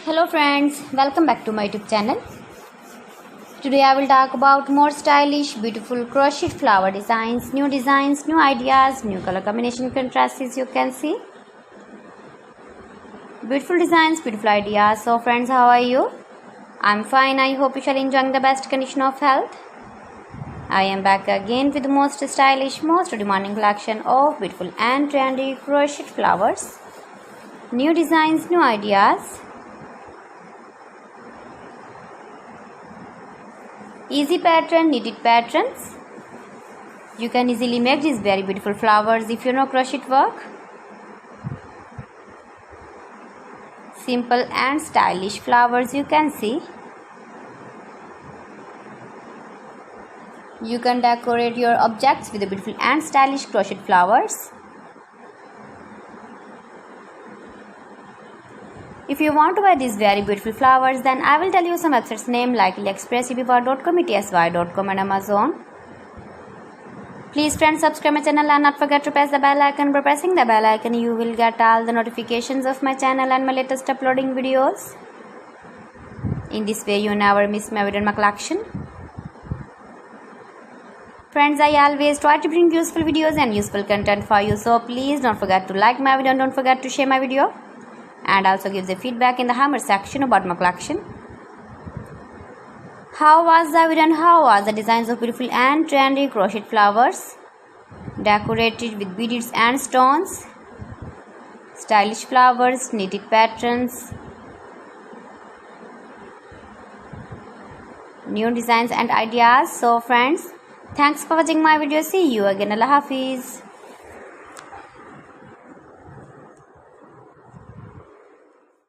Hello friends, welcome back to my YouTube channel. Today I will talk about more stylish, beautiful crochet flower designs, new ideas, new color combination contrasts you can see. Beautiful designs, beautiful ideas. So friends, how are you? I'm fine. I hope you shall enjoying the best condition of health. I am back again with the most stylish, most demanding collection of beautiful and trendy crochet flowers. New designs, new ideas. Easy pattern, knitted patterns. You can easily make these very beautiful flowers if you know crochet work. Simple and stylish flowers you can see. You can decorate your objects with the beautiful and stylish crochet flowers. If you want to buy these very beautiful flowers, then I will tell you some websites name like AliExpress, eBay.com, ETSY.com and Amazon. Please friends, subscribe my channel and not forget to press the bell icon. By pressing the bell icon, you will get all the notifications of my channel and my latest uploading videos. In this way, you never miss my video in my collection. Friends, I always try to bring useful videos and useful content for you. So please don't forget to like my video and don't forget to share my video. And also give the feedback in the comment section about my collection. How was the video and how was the designs of beautiful and trendy crochet flowers decorated with beads and stones, stylish flowers, knitted patterns, new designs and ideas. So friends, thanks for watching my video. See you again. Allah Hafiz.